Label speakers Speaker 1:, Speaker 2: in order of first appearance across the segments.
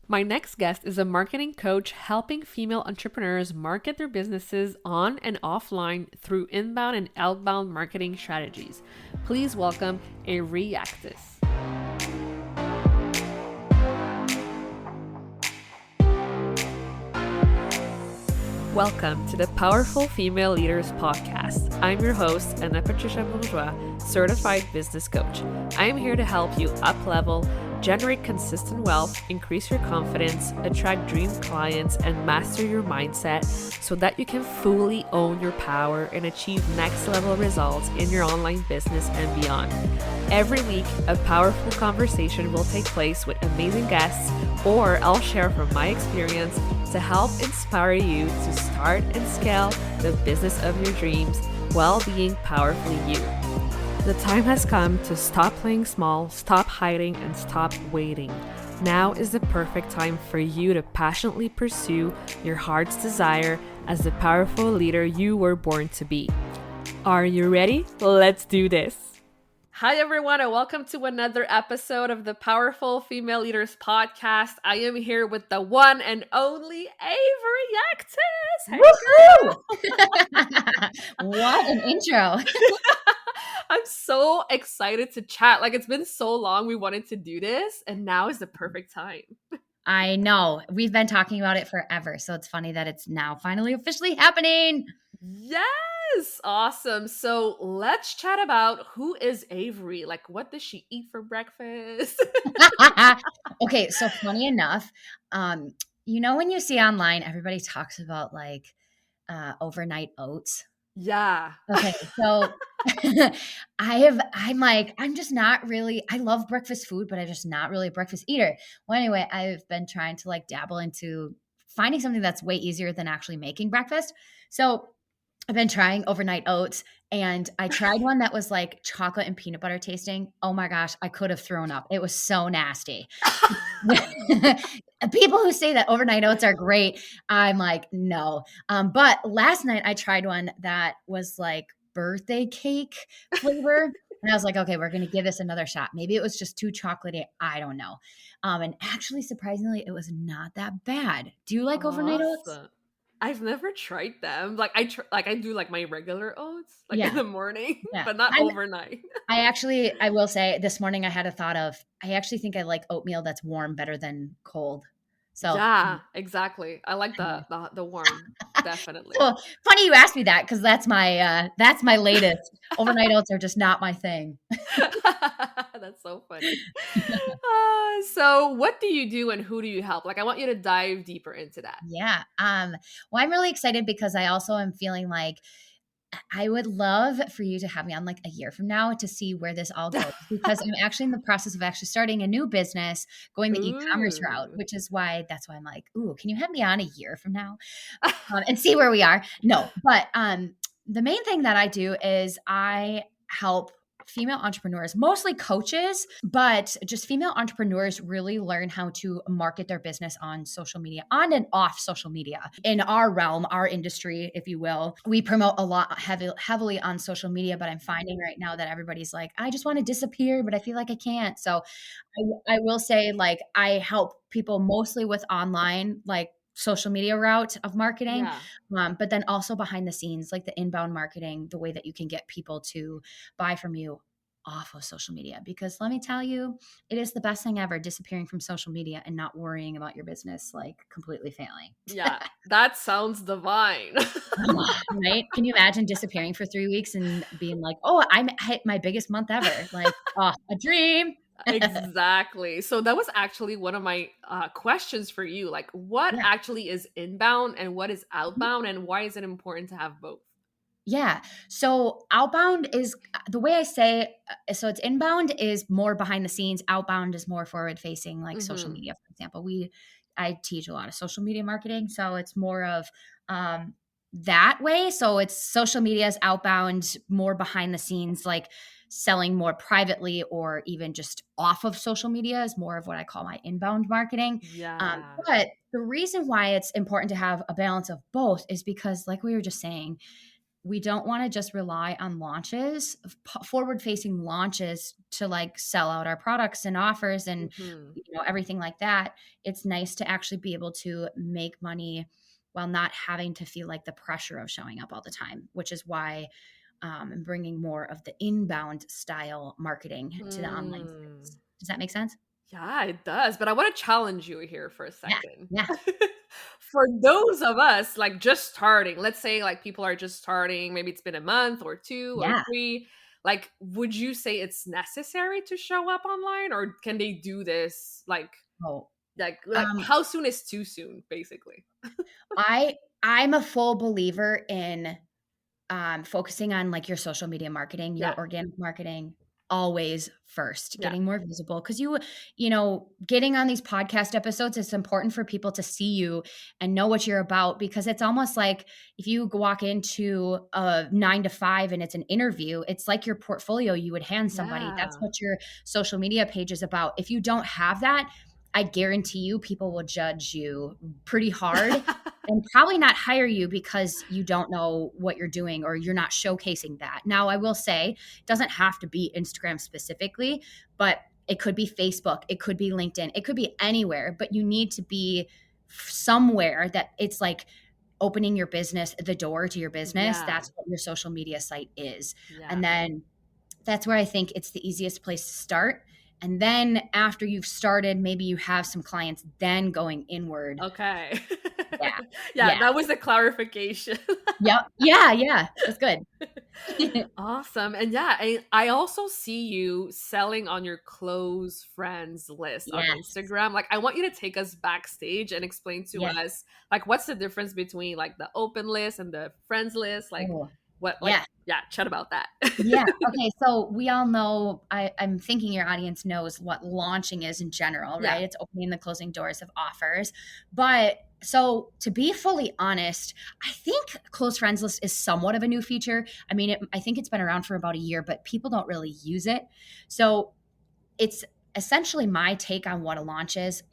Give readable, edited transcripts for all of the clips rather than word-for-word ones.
Speaker 1: My next guest is a marketing coach helping female entrepreneurs market their businesses on and offline through inbound and outbound marketing strategies. Please welcome Avery Yaktus. Welcome to the Powerful Female Leaders Podcast. I'm your host, Anna Patricia Bourgeois, certified business coach. I am here to help you up-level, generate consistent wealth, increase your confidence, attract dream clients, and master your mindset so that you can fully own your power and achieve next-level results in your online business and beyond. Every week, a powerful conversation will take place with amazing guests, or I'll share from my experience to help inspire you to start and scale the business of your dreams while being powerfully you. The time has come to stop playing small, stop hiding, and stop waiting. Now is the perfect time for you to passionately pursue your heart's desire as the powerful leader you were born to be. Are you ready? Let's do this. Hi, everyone, and welcome to another episode of the Powerful Female Leaders Podcast. I am here with the one and only Avery Yaktus. Hey,
Speaker 2: girl. What an intro.
Speaker 1: I'm so excited to chat. Like, it's been so long we wanted to do this, and now is the perfect time.
Speaker 2: I know. We've been talking about it forever, so it's funny that it's now finally officially happening.
Speaker 1: Yes, awesome. So let's chat about who is Avery. Like, what does she eat for breakfast?
Speaker 2: Okay, so funny enough, when you see online, everybody talks about like overnight oats.
Speaker 1: Yeah.
Speaker 2: Okay, so I'm just not really, I love breakfast food, but I'm just not really a breakfast eater. Well, anyway, I've been trying to like dabble into finding something that's way easier than actually making breakfast. So I've been trying overnight oats, and I tried one that was like chocolate and peanut butter tasting. Oh my gosh, I could have thrown up. It was so nasty. People who say that overnight oats are great, I'm like, no. But last night I tried one that was like birthday cake flavor. And I was like, okay, we're going to give this another shot. Maybe it was just too chocolatey. I don't know. And actually, surprisingly, it was not that bad. Do you like overnight oats?
Speaker 1: I've never tried them. Like I do like my regular oats, like in the morning, but not overnight.
Speaker 2: I will say this morning I had a thought of, I actually think I like oatmeal that's warm better than cold. So
Speaker 1: yeah, exactly. I like the warm, definitely.
Speaker 2: Well, funny you asked me that, because that's my latest. Overnight oats are just not my thing.
Speaker 1: That's so funny. So what do you do and who do you help? Like, I want you to dive deeper into that.
Speaker 2: Yeah. Well, I'm really excited because I also am feeling like I would love for you to have me on like a year from now to see where this all goes, because I'm actually in the process of actually starting a new business, going the e-commerce route, which is that's why I'm like, ooh, can you have me on a year from now and see where we are? No, but the main thing that I do is I help female entrepreneurs, mostly coaches, but just female entrepreneurs really learn how to market their business on social media, on and off social media. In our realm, our industry, if you will, we promote a lot heavily on social media, but I'm finding right now that everybody's like, I just want to disappear, but I feel like I can't. So I will say, like, I help people mostly with online, like, social media route of marketing, but then also behind the scenes, like the inbound marketing, the way that you can get people to buy from you off of social media. Because let me tell you, it is the best thing ever, disappearing from social media and not worrying about your business like completely failing.
Speaker 1: Yeah, that sounds divine.
Speaker 2: Right? Can you imagine disappearing for 3 weeks and being like, oh, I hit my biggest month ever? Like, oh, a dream.
Speaker 1: Exactly. So that was actually one of my questions for you. Like, what actually is inbound and what is outbound, and why is it important to have both?
Speaker 2: Yeah. So outbound is the way I say, so it's inbound is more behind the scenes. Outbound is more forward facing, like social media, for example. I teach a lot of social media marketing. So it's more of that way. So it's social media is outbound, more behind the scenes, like selling more privately or even just off of social media is more of what I call my inbound marketing. But the reason why it's important to have a balance of both is because, like we were just saying, we don't want to just rely on launches, forward facing launches to like sell out our products and offers and everything like that. It's nice to actually be able to make money while not having to feel like the pressure of showing up all the time, which is why I'm bringing more of the inbound style marketing to the online space. Does that make sense?
Speaker 1: Yeah, it does. But I want to challenge you here for a
Speaker 2: Yeah.
Speaker 1: second.
Speaker 2: Yeah.
Speaker 1: For those of us like just starting, let's say like people are just starting, maybe it's been a month or two or
Speaker 2: Yeah.
Speaker 1: three. Like, would you say it's necessary to show up online, or can they do this
Speaker 2: Oh,
Speaker 1: like how soon is too soon, basically?
Speaker 2: I'm a full believer in focusing on like your social media marketing,
Speaker 1: Yeah.
Speaker 2: your organic marketing always first,
Speaker 1: Yeah.
Speaker 2: getting more visible. Cause getting on these podcast episodes, it's important for people to see you and know what you're about, because it's almost like if you walk into a 9 to 5 and it's an interview, it's like your portfolio you would hand somebody. That's
Speaker 1: Yeah.
Speaker 2: what your social media page is about. If you don't have that, I guarantee you people will judge you pretty hard and probably not hire you because you don't know what you're doing or you're not showcasing that. Now, I will say it doesn't have to be Instagram specifically, but it could be Facebook, it could be LinkedIn, it could be anywhere, but you need to be somewhere that it's like opening your business, the door to your business.
Speaker 1: Yeah.
Speaker 2: That's what your social media site is.
Speaker 1: Yeah.
Speaker 2: And then that's where I think it's the easiest place to start. And then after you've started, maybe you have some clients, then going inward.
Speaker 1: Okay.
Speaker 2: Yeah.
Speaker 1: Yeah,
Speaker 2: Yeah.
Speaker 1: that was a clarification.
Speaker 2: Yep. Yeah. Yeah. That's good.
Speaker 1: Awesome. And yeah, I also see you selling on your close friends list on
Speaker 2: Yes.
Speaker 1: Instagram. Like, I want you to take us backstage and explain to
Speaker 2: Yes.
Speaker 1: us, like, what's the difference between like the open list and the friends list? Like,
Speaker 2: Oh,
Speaker 1: what, like,
Speaker 2: yeah.
Speaker 1: yeah, chat about that.
Speaker 2: Yeah. Okay. So we all know, I'm thinking your audience knows what launching is in general,
Speaker 1: Yeah.
Speaker 2: right? It's opening the closing doors of offers. But so to be fully honest, I think close friends list is somewhat of a new feature. I mean, I think it's been around for about a year, but people don't really use it. So it's essentially my take on what a launch is,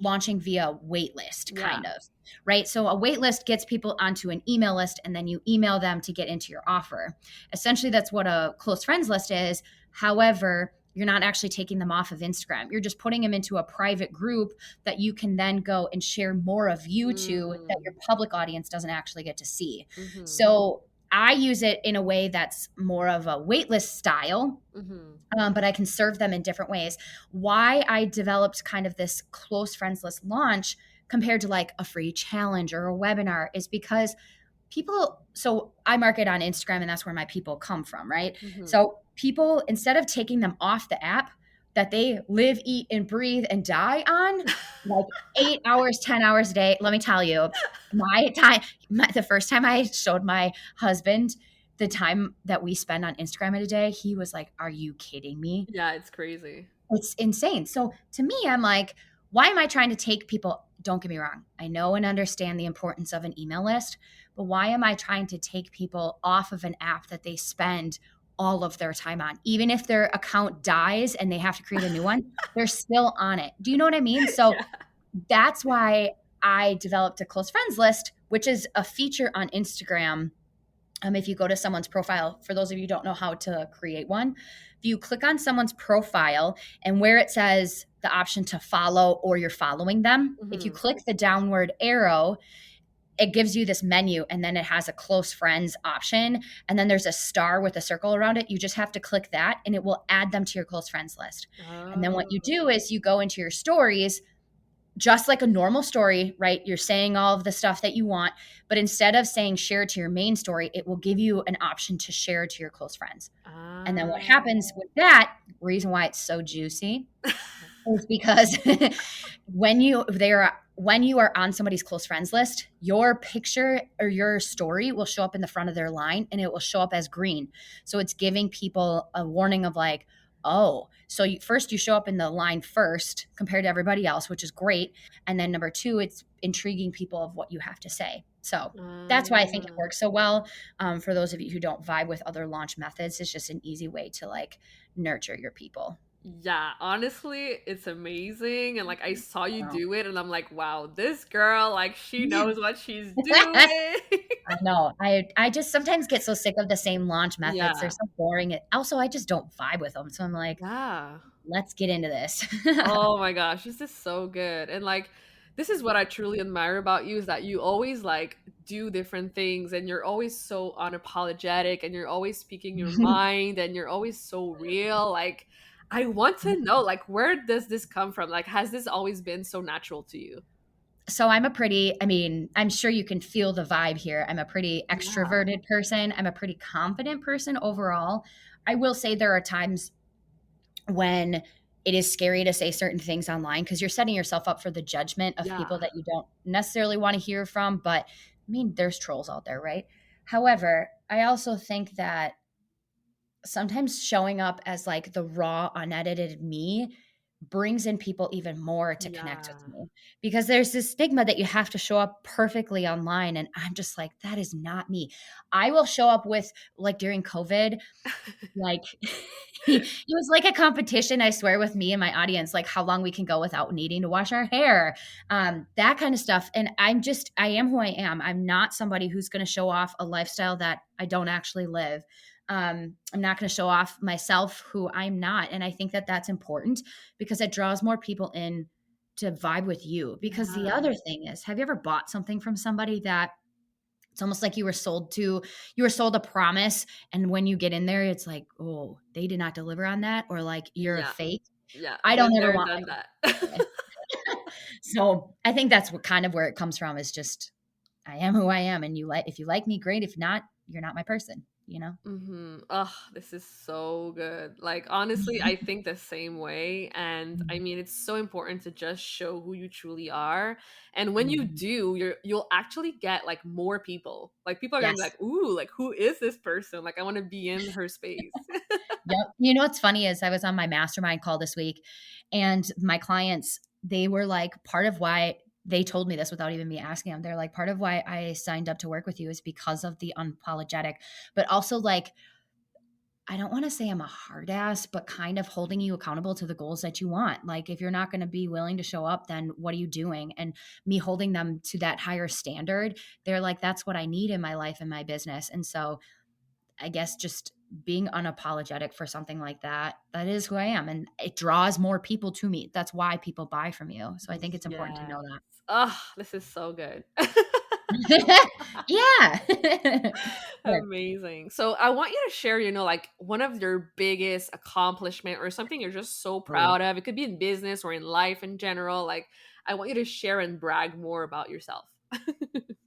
Speaker 2: launching via waitlist,
Speaker 1: Yeah.
Speaker 2: kind of, right? So a waitlist gets people onto an email list and then you email them to get into your offer. Essentially, that's what a close friends list is. However, you're not actually taking them off of Instagram. You're just putting them into a private group that you can then go and share more of you to, that your public audience doesn't actually get to see. So I use it in a way that's more of a waitlist style, but I can serve them in different ways. Why I developed kind of this close friends list launch compared to like a free challenge or a webinar is because so I market on Instagram and that's where my people come from, right? So people, instead of taking them off the app that they live, eat, and breathe and die on, like 8 hours, 10 hours a day, let me tell you, the first time I showed my husband the time that we spend on Instagram in a day, he was like, "Are you kidding me?"
Speaker 1: Yeah, it's crazy.
Speaker 2: It's insane. So to me, I'm like, why am I trying to take people? Don't get me wrong. I know and understand the importance of an email list, but why am I trying to take people off of an app that they spend all of their time on? Even if their account dies and they have to create a new one, they're still on it. Do you know what I mean? So that's why I developed a close friends list, which is a feature on Instagram. If you go to someone's profile, for those of you who don't know how to create one, if you click on someone's profile and where it says the option to follow or you're following them, if you click the downward arrow, it gives you this menu and then it has a close friends option. And then there's a star with a circle around it. You just have to click that and it will add them to your close friends list. And then what you do is you go into your stories, just like a normal story, right? You're saying all of the stuff that you want, but instead of saying share it to your main story, it will give you an option to share it to your close friends. And then what happens with that, reason why it's so juicy, is because when you are on somebody's close friends list, your picture or your story will show up in the front of their line and it will show up as green. So it's giving people a warning of like, oh, so you show up in the line first compared to everybody else, which is great. And then number two, it's intriguing people of what you have to say. So that's why I think it works so well. For those of you who don't vibe with other launch methods, it's just an easy way to like nurture your people.
Speaker 1: Yeah, honestly, it's amazing. And like I saw you
Speaker 2: Wow.
Speaker 1: do it and I'm like, wow, this girl, like she knows what she's doing.
Speaker 2: I know. I just sometimes get so sick of the same launch methods. They're
Speaker 1: Yeah.
Speaker 2: so boring. Also, I just don't vibe with them. So I'm like,
Speaker 1: Yeah.
Speaker 2: let's get into this.
Speaker 1: Oh my gosh, this is so good. And like this is what I truly admire about you is that you always like do different things and you're always so unapologetic and you're always speaking your mind and you're always so real. Like I want to know like where does this come from? Like has this always been so natural to you?
Speaker 2: So I mean, I'm sure you can feel the vibe here. I'm a pretty
Speaker 1: Yeah.
Speaker 2: extroverted person. I'm a pretty confident person overall. I will say there are times when it is scary to say certain things online because you're setting yourself up for the judgment of
Speaker 1: Yeah.
Speaker 2: people that you don't necessarily want to hear from. But I mean, there's trolls out there, right? However, I also think that sometimes showing up as like the raw, unedited me brings in people even more to connect with
Speaker 1: Yeah.
Speaker 2: me because there's this stigma that you have to show up perfectly online. And I'm just like, that is not me. I will show up with, like, during COVID, like it was like a competition, I swear, with me and my audience, like how long we can go without needing to wash our hair, that kind of stuff. And I am who I am. I'm not somebody who's going to show off a lifestyle that I don't actually live. I'm not going to show off myself who I'm not. And I think that that's important because it draws more people in to vibe with you. Because the
Speaker 1: Yeah.
Speaker 2: other thing is, have you ever bought something from somebody that it's almost like you were sold a promise, and when you get in there, it's like, oh, they did not deliver on that, or like you're a
Speaker 1: Yeah.
Speaker 2: fake.
Speaker 1: Yeah.
Speaker 2: I don't
Speaker 1: Been
Speaker 2: ever
Speaker 1: there,
Speaker 2: want
Speaker 1: done
Speaker 2: my
Speaker 1: that.
Speaker 2: customer that way. So I think that's what kind of where it comes from is just I am who I am, and if you like me, great. If not, you're not my person, you know?
Speaker 1: Oh, this is so good. Like, honestly, I think the same way. And I mean, it's so important to just show who you truly are. And when you
Speaker 2: Mhm.
Speaker 1: do, you'll actually get like more people. Like, people are gonna be
Speaker 2: Yes.
Speaker 1: like, ooh, like who is this person? Like, I want to be in her space.
Speaker 2: Yep. You know what's funny is I was on my mastermind call this week, and my clients, they were like, part of why they told me this without even me asking them. They're like, part of why I signed up to work with you is because of the unapologetic, but also like, I don't want to say I'm a hard ass, but kind of holding you accountable to the goals that you want. Like, if you're not going to be willing to show up, then what are you doing? And me holding them to that higher standard, they're like, that's what I need in my life and my business. And so I guess just being unapologetic for something like that, that is who I am. And it draws more people to me. That's why people buy from you. So I think it's important to
Speaker 1: Yes.
Speaker 2: know
Speaker 1: Oh, this is so good.
Speaker 2: that. Yeah. Good.
Speaker 1: Amazing. So I want you to share, like one of your biggest accomplishment or something you're just so
Speaker 2: Oh.
Speaker 1: proud of. It could be in business or in life in general. Like I want you to share and brag more about yourself.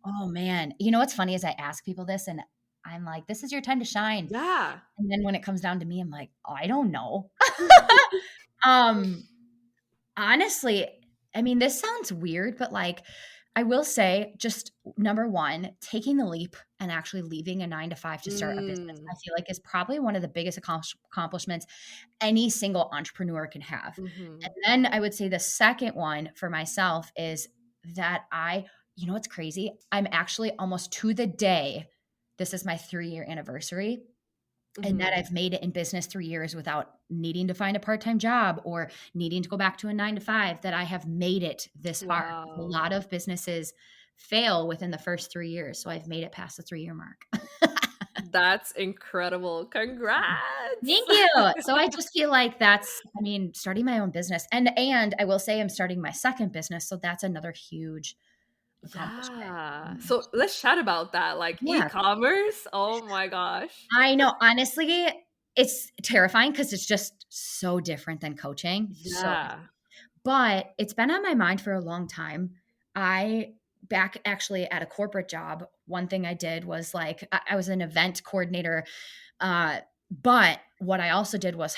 Speaker 2: Oh, man. You know what's funny is I ask people this and I'm like, this is your time to shine.
Speaker 1: Yeah.
Speaker 2: And then when it comes down to me, I'm like, oh, I don't know. um, Honestly, I mean, this sounds weird, but like, I will say, just number one, taking the leap and actually leaving a 9 to 5 to start a business,
Speaker 1: Mm.
Speaker 2: I feel like is probably one of the biggest accomplishments any single entrepreneur can have.
Speaker 1: Hmm.
Speaker 2: And then I would say the second one for myself is that you know what's crazy? I'm actually almost to the day, this is my 3-year anniversary, and that
Speaker 1: Hmm.
Speaker 2: I've made it in business 3 years without needing to find a part-time job or needing to go back to a 9 to 5, that I have made it this far. A
Speaker 1: Wow.
Speaker 2: lot of businesses fail within the first 3 years, so I've made it past the 3-year mark.
Speaker 1: That's incredible. Congrats.
Speaker 2: Thank you. So I just feel like I mean, starting my own business, and I will say I'm starting my second business, so that's another huge accomplishment.
Speaker 1: Yeah. So let's chat about that. Like
Speaker 2: Yeah.
Speaker 1: e-commerce. Oh my gosh.
Speaker 2: I know, honestly, it's terrifying because it's just so different than coaching, so different.
Speaker 1: Yeah.
Speaker 2: But it's been on my mind for a long time. I back actually at a corporate job, one thing I did was like I was an event coordinator, uh, but what I also did was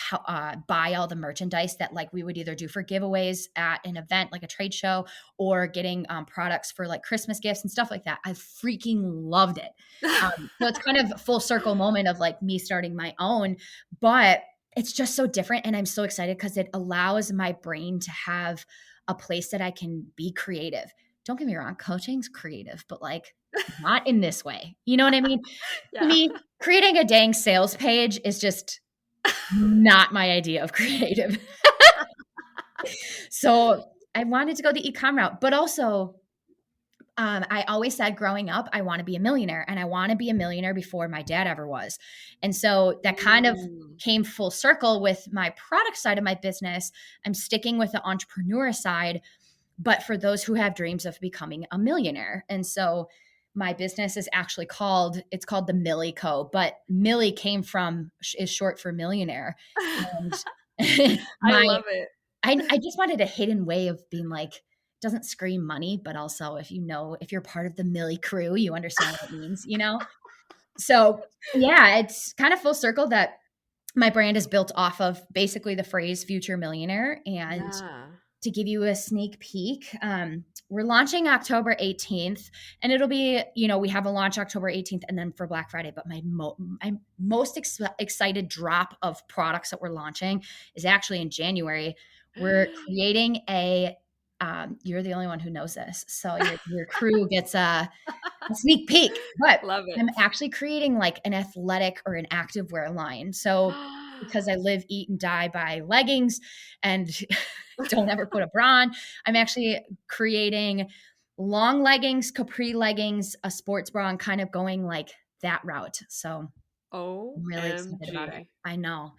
Speaker 2: buy all the merchandise that like we would either do for giveaways at an event like a trade show or getting products for like Christmas gifts and stuff like that. I freaking loved it. So it's kind of a full circle moment of like me starting my own, but it's just so different. And I'm so excited because it allows my brain to have a place that I can be creative. Don't get me wrong, coaching's creative, but like not in this way. You know what I mean? To
Speaker 1: Yeah.
Speaker 2: me, creating a dang sales page is just Not my idea of creative. So I wanted to go the e-com route, but also I always said growing up, I want to be a millionaire, and I want to be a millionaire before my dad ever was. And so that kind of
Speaker 1: Mm.
Speaker 2: came full circle with my product side of my business. I'm sticking with the entrepreneur side, but for those who have dreams of becoming a millionaire. And so my business is actually it's called the Millie Co. But Millie is short for millionaire. And
Speaker 1: I
Speaker 2: my
Speaker 1: love it.
Speaker 2: I just wanted a hidden way of being like, doesn't scream money, but also if you're part of the Millie crew, you understand what it means, you know? So yeah, it's kind of full circle that my brand is built off of basically the phrase future millionaire. And
Speaker 1: Yeah.
Speaker 2: to give you a sneak peek, we're launching October 18th, and it'll be, we have a launch October 18th and then for Black Friday. But my most excited drop of products that we're launching is actually in January. We're creating you're the only one who knows this. So your crew gets a sneak peek, but
Speaker 1: Love it.
Speaker 2: I'm actually creating like an athletic or an activewear line. So because I live, eat, and die by leggings and don't ever put a bra on, I'm actually creating long leggings, capri leggings, a sports bra, and kind of going like that route. So I'm really excited about it.
Speaker 1: OMG.
Speaker 2: I know.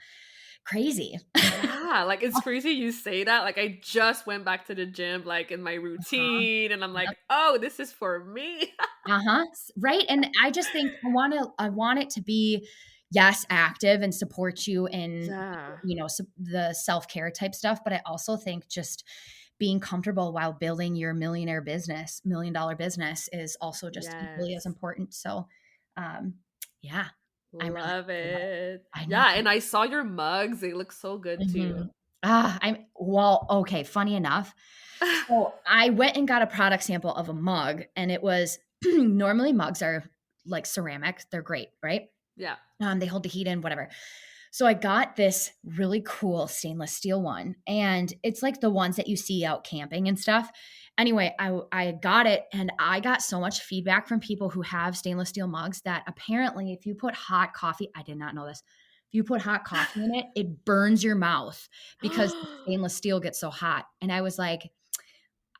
Speaker 2: Crazy.
Speaker 1: Yeah, like it's crazy you say that. Like I just went back to the gym like in my
Speaker 2: Uh-huh.
Speaker 1: routine and I'm
Speaker 2: Yep.
Speaker 1: like, "Oh, this is for me."
Speaker 2: Uh-huh. Right. And I just think I want it to be, yes, active and support you in,
Speaker 1: Yeah.
Speaker 2: the self-care type stuff. But I also think just being comfortable while building your $1 million business is also just equally as
Speaker 1: Yes.
Speaker 2: important. So, um, yeah, I'm really
Speaker 1: Love
Speaker 2: excited about it.
Speaker 1: it.
Speaker 2: I know.
Speaker 1: Yeah, and I saw your mugs. They look so good too.
Speaker 2: Mhm. Okay. Funny enough. So I went and got a product sample of a mug, and it was normally mugs are like ceramic. They're great, right?
Speaker 1: Yeah.
Speaker 2: They hold the heat in, whatever. So I got this really cool stainless steel one, and it's like the ones that you see out camping and stuff. Anyway, I got it, and I got so much feedback from people who have stainless steel mugs that apparently if you put hot coffee, I did not know this. If you put hot coffee in it, it burns your mouth because the stainless steel gets so hot. And I was like,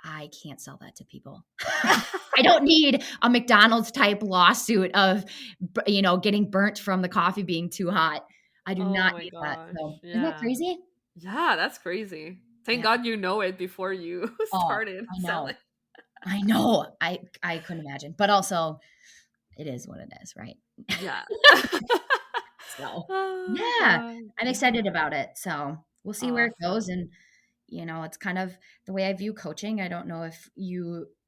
Speaker 2: I can't sell that to people. I don't need a McDonald's type lawsuit of, getting burnt from the coffee being too hot. I do
Speaker 1: Oh
Speaker 2: not
Speaker 1: my
Speaker 2: need that.
Speaker 1: gosh.
Speaker 2: So, isn't that
Speaker 1: Yeah.
Speaker 2: crazy?
Speaker 1: Yeah, that's crazy. Thank
Speaker 2: Yeah.
Speaker 1: God you know it before you
Speaker 2: Oh,
Speaker 1: started
Speaker 2: I know.
Speaker 1: selling.
Speaker 2: I know. I couldn't imagine. But also, it is what it is, right?
Speaker 1: Yeah.
Speaker 2: So,
Speaker 1: Oh
Speaker 2: yeah,
Speaker 1: god.
Speaker 2: I'm
Speaker 1: Yeah.
Speaker 2: excited about it. So, we'll see where it goes.
Speaker 1: Awesome.
Speaker 2: And, it's kind of the way I view coaching. I don't know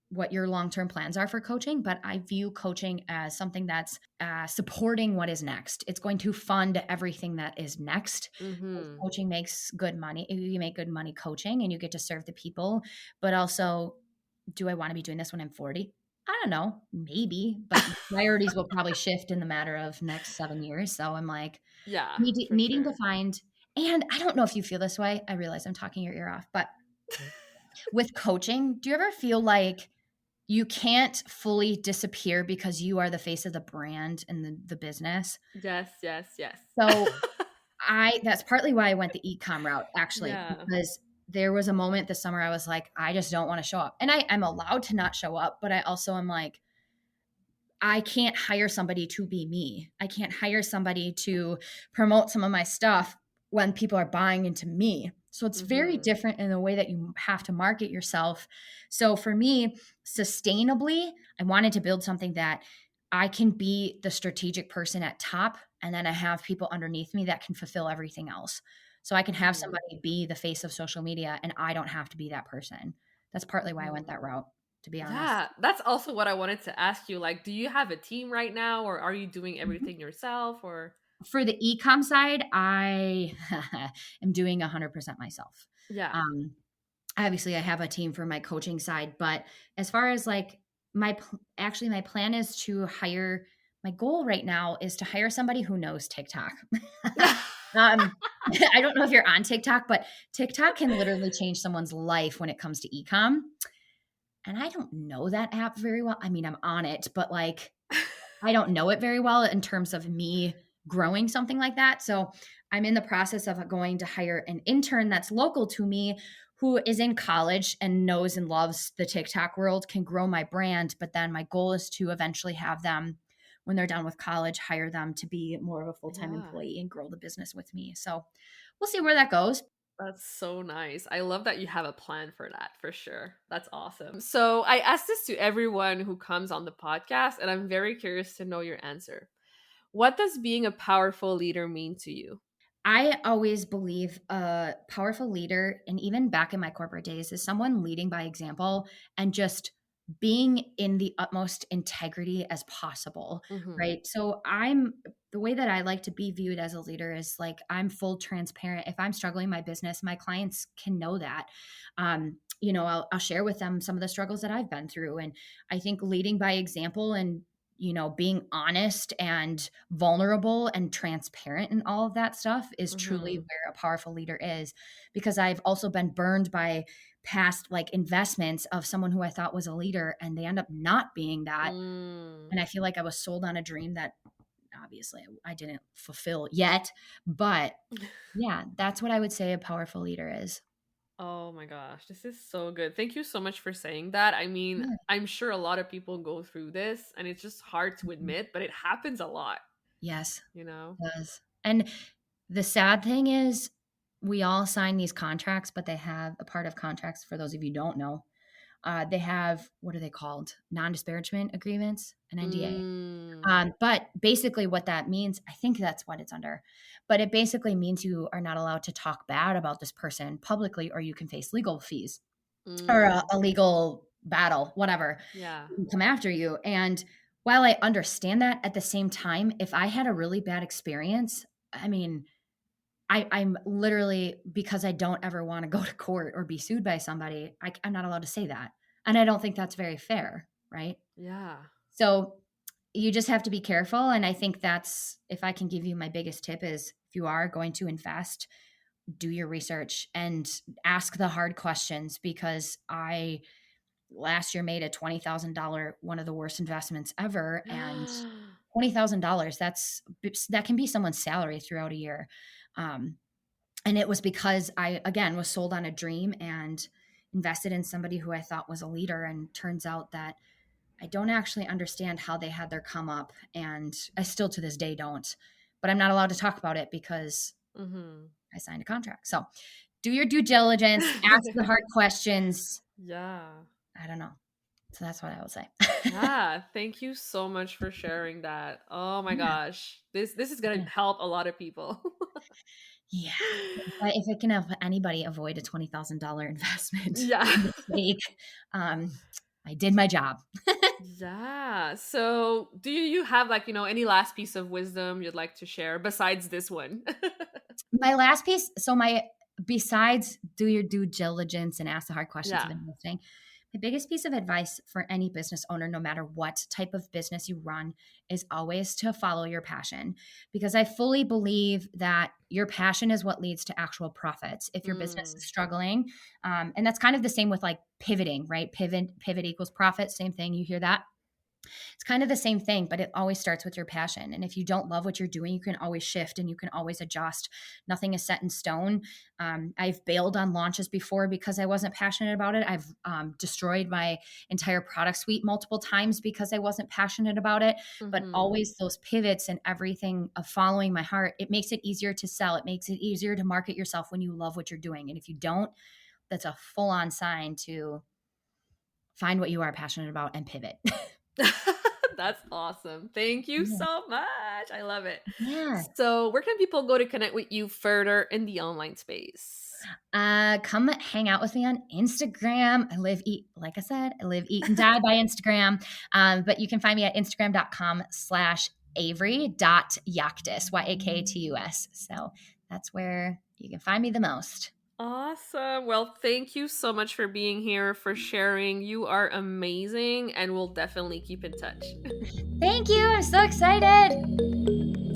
Speaker 2: what your long-term plans are for coaching, but I view coaching as something that's supporting what is next. It's going to fund everything that is next.
Speaker 1: Mhm.
Speaker 2: Coaching makes good money. You make good money coaching and you get to serve the people, but also, do I want to be doing this when I'm 40? I don't know, maybe, but priorities will probably shift in the matter of next 7 years. So I'm like,
Speaker 1: Yeah, for
Speaker 2: needing to
Speaker 1: sure.
Speaker 2: find, and I don't know if you feel this way. I realize I'm talking your ear off, but with coaching, do you ever feel like you can't fully disappear because you are the face of the brand and the business?
Speaker 1: Yes, yes, yes.
Speaker 2: So that's partly why I went the e-com route, actually,
Speaker 1: Yeah.
Speaker 2: because there was a moment this summer I was like, I just don't want to show up. And I'm allowed to not show up, but I also am like, I can't hire somebody to be me. I can't hire somebody to promote some of my stuff when people are buying into me. So it's very
Speaker 1: Mhm.
Speaker 2: different in the way that you have to market yourself. So for me, sustainably, I wanted to build something that I can be the strategic person at top, and then I have people underneath me that can fulfill everything else. So I can have
Speaker 1: Mhm.
Speaker 2: somebody be the face of social media, and I don't have to be that person. That's partly why I went that
Speaker 1: Mm.
Speaker 2: route, to be honest.
Speaker 1: Yeah, that's also what I wanted to ask you. Like, do you have a team right now, or are you doing everything yourself? Or
Speaker 2: For the e-com side, I am doing 100% myself.
Speaker 1: yeah,
Speaker 2: Um, Obviously, I have a team for my coaching side, but as far as like my plan is to hire. My goal right now is to hire somebody who knows TikTok. um, I don't know if you're on TikTok, but TikTok can literally change someone's life when it comes to e-com. And I don't know that app very well. I mean, I'm on it, but like I don't know it very well in terms of me growing something like that. So I'm in the process of going to hire an intern that's local to me who is in college and knows and loves the TikTok world, can grow my brand. But then my goal is to eventually have them, when they're done with college, hire them to be more of a full-time
Speaker 1: Yeah.
Speaker 2: employee and grow the business with me. So we'll see where that goes.
Speaker 1: That's so nice. I love that you have a plan for that, for sure. That's awesome. So I ask this to everyone who comes on the podcast, and I'm very curious to know your answer. What does being a powerful leader mean to you?
Speaker 2: I always believe a powerful leader, and even back in my corporate days, is someone leading by example and just being in the utmost integrity as possible,
Speaker 1: Mm-hmm.
Speaker 2: right? So the way that I like to be viewed as a leader is like I'm full transparent. If I'm struggling in my business, my clients can know that. I'll share with them some of the struggles that I've been through. And I think leading by example and being honest and vulnerable and transparent and all of that stuff is truly
Speaker 1: Mm-hmm.
Speaker 2: where a powerful leader is. Because I've also been burned by past like investments of someone who I thought was a leader and they end up not being that.
Speaker 1: Mm.
Speaker 2: And I feel like I was sold on a dream that obviously I didn't fulfill yet. But yeah, that's what I would say a powerful leader is.
Speaker 1: Oh my gosh, this is so good. Thank you so much for saying that. I mean,
Speaker 2: Yeah.
Speaker 1: I'm sure a lot of people go through this and it's just hard to
Speaker 2: Mhm.
Speaker 1: admit, but it happens a lot,
Speaker 2: Yes,
Speaker 1: you know?
Speaker 2: it does. And the sad thing is, we all sign these contracts, but they have a part of contracts, for those of you who don't know, they have, what are they called? Non-disparagement agreements, an NDA.
Speaker 1: Mm.
Speaker 2: But basically what that means, I think that's what it's under, but it basically means you are not allowed to talk bad about this person publicly, or you can face legal fees or a,
Speaker 1: Mm.
Speaker 2: a legal battle, whatever,
Speaker 1: Yeah.
Speaker 2: can come after you. And while I understand that, at the same time, if I had a really bad experience, I mean, I'm literally, because I don't ever want to go to court or be sued by somebody, I'm not allowed to say that. And I don't think that's very fair, right?
Speaker 1: Yeah.
Speaker 2: So you just have to be careful. And I think that's, if I can give you my biggest tip, is if you are going to invest, do your research and ask the hard questions, because I last year made a $20,000, one of the worst investments ever. And $20,000, that can be someone's salary throughout a year. Um, and it was because I, again, was sold on a dream and invested in somebody who I thought was a leader. And turns out that I don't actually understand how they had their come up. And I still to this day don't, but I'm not allowed to talk about it because
Speaker 1: Mm-hmm.
Speaker 2: I signed a contract. So do your due diligence, ask the hard questions.
Speaker 1: Yeah.
Speaker 2: I don't know. So that's what I would say.
Speaker 1: Yeah. Thank you so much for sharing that. Oh my
Speaker 2: Yeah.
Speaker 1: gosh. This is gonna
Speaker 2: Yeah.
Speaker 1: help a lot of people.
Speaker 2: Yeah. But if it can help anybody avoid a $20,000 investment
Speaker 1: Yeah.
Speaker 2: mistake, um, I did my job.
Speaker 1: Yeah. So, do you have like, any last piece of wisdom you'd like to share besides this one?
Speaker 2: My last piece. So besides do your due diligence and ask the hard questions of
Speaker 1: Yeah.
Speaker 2: investing, my biggest piece of advice for any business owner, no matter what type of business you run, is always to follow your passion. Because I fully believe that your passion is what leads to actual profits. If your business
Speaker 1: Mm.
Speaker 2: is struggling, and that's kind of the same with like pivoting, right? Pivot equals profit. Same thing. You hear that? It's kind of the same thing, but it always starts with your passion. And if you don't love what you're doing, you can always shift and you can always adjust. Nothing is set in stone. I've bailed on launches before because I wasn't passionate about it. I've destroyed my entire product suite multiple times because I wasn't passionate about it. But
Speaker 1: Mhm.
Speaker 2: always those pivots and everything of following my heart, it makes it easier to sell. It makes it easier to market yourself when you love what you're doing. And if you don't, that's a full on sign to find what you are passionate about and pivot.
Speaker 1: That's awesome. Thank you
Speaker 2: Yeah.
Speaker 1: so much. I love it.
Speaker 2: Yeah.
Speaker 1: So, where can people go to connect with you further in the online space?
Speaker 2: Come hang out with me on Instagram. Like I said, I live, eat, and die by Instagram. But you can find me at instagram.com/Avery.Yaktus, Yaktus. So that's where you can find me the most.
Speaker 1: Awesome. Well, thank you so much for being here, for sharing. You are amazing, and we'll definitely keep in touch.
Speaker 2: Thank you. I'm so excited.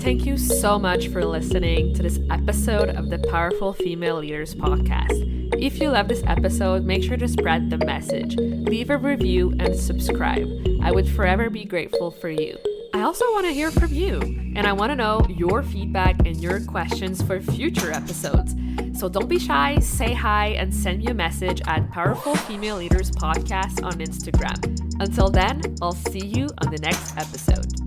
Speaker 1: Thank you so much for listening to this episode of the Powerful Female Leaders podcast. If you love this episode, make sure to spread the message, leave a review, and subscribe. I would forever be grateful for you. I also want to hear from you, and I want to know your feedback and your questions for future episodes. So don't be shy, say hi, and send me a message at Powerful Female Leaders Podcast on Instagram. Until then, I'll see you on the next episode.